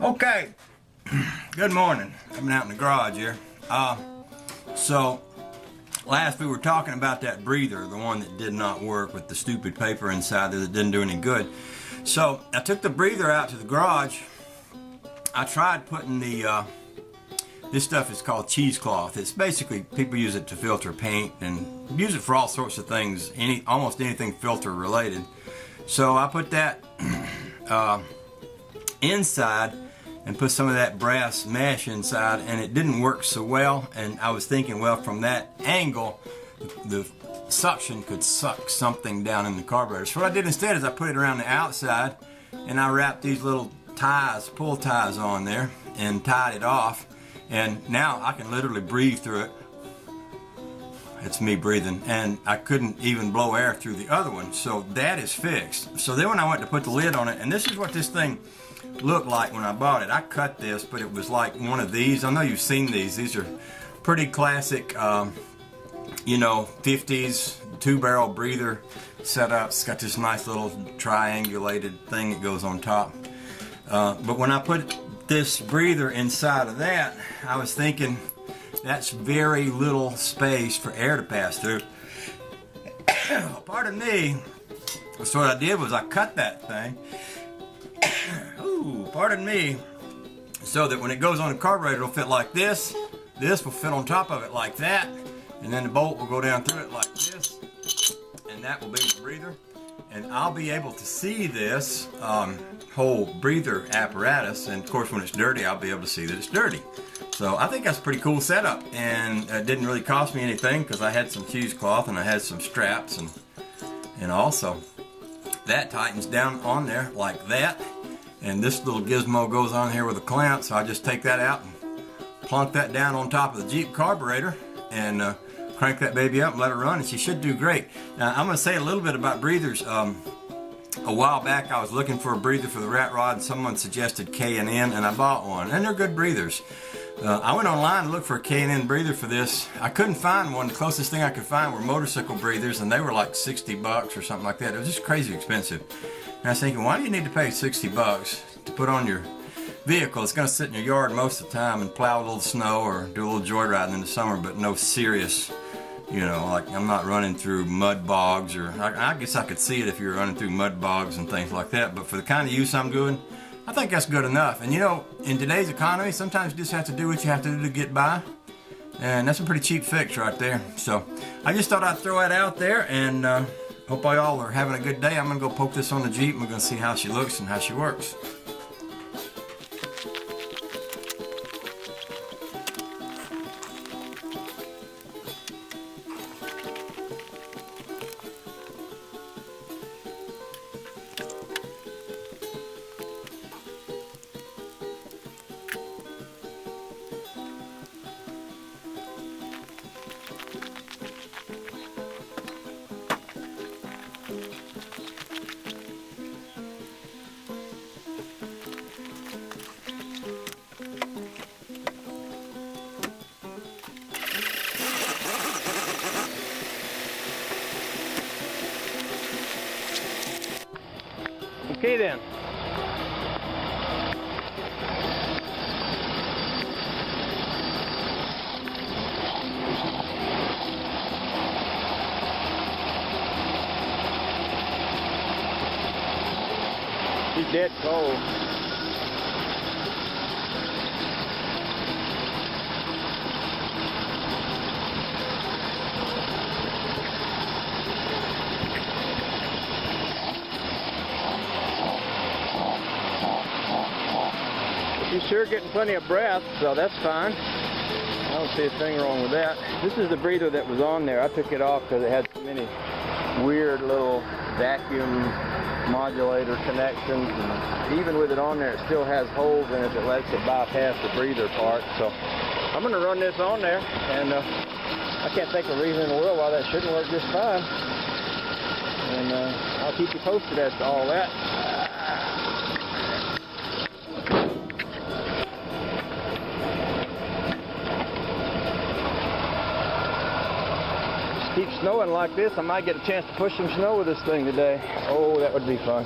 Okay, good morning. I've been out in the garage here. So last we were talking about that breather, the one that did not work with the stupid paper inside there that didn't do any good. So I took the breather out to the garage. I tried putting the, this stuff is called cheesecloth. It's basically, people use it to filter paint and use it for all sorts of things, almost anything filter related. So I put that inside and put some of that brass mesh inside, and it didn't work so well. And I was thinking, well, from that angle, the suction could suck something down in the carburetor. So what I did instead is I put it around the outside, and I wrapped these little ties, pull ties on there, and tied it off. And now I can literally breathe through it. It's me breathing, and I couldn't even blow air through the other one. So that is fixed. So then when I went to put the lid on it, and this is what this thing looked like when I bought it. I cut this, but it was like one of these. I know you've seen these. These are pretty classic, you know, 50s two-barrel breather setups. It's got this nice little triangulated thing that goes on top. But when I put this breather inside of that, I was thinking that's very little space for air to pass through. Pardon me. So what I did was I cut that thing. Ooh, pardon me. So that when it goes on the carburetor, it'll fit like this. This will fit on top of it like that. And then the bolt will go down through it like this. And that will be the breather. And I'll be able to see this whole breather apparatus. And of course, when it's dirty, I'll be able to see that it's dirty. So I think that's a pretty cool setup. And it didn't really cost me anything because I had some cheesecloth and I had some straps. And also, that tightens down on there like that. And this little gizmo goes on here with a clamp, so I just take that out and plunk that down on top of the Jeep carburetor and crank that baby up and let it run, and she should do great. Now I'm going to say a little bit about breathers. A while back I was looking for a breather for the rat rod. Someone suggested K&N, and I bought one, and they're good breathers. I went online and looked for a K&N breather for this. I couldn't find one. The closest thing I could find were motorcycle breathers, and they were like $60 or something like that. It was just crazy expensive. And I was thinking, why do you need to pay $60 to put on your vehicle? It's going to sit in your yard most of the time and plow a little snow or do a little joyriding in the summer, but no serious, you know, like I'm not running through mud bogs, or I guess I could see it if you were running through mud bogs and things like that, but for the kind of use I'm doing, I think that's good enough. And you know, in today's economy, sometimes you just have to do what you have to do to get by. And that's a pretty cheap fix right there. So I just thought I'd throw that out there, and hope y'all are having a good day. I'm going to go poke this on the Jeep, and we're going to see how she looks and how she works. Okay then. He's dead cold. He's sure getting plenty of breath, so that's fine. I don't see a thing wrong with that. This is the breather that was on there. I took it off because it had so many weird little vacuum modulator connections, and even with it on there, it still has holes in it that lets it bypass the breather part. So I'm going to run this on there, and I can't think of a reason in the world why that shouldn't work just fine. And I'll keep you posted as to all that. Keep snowing like this, I might get a chance to push some snow with this thing today. Oh, that would be fun.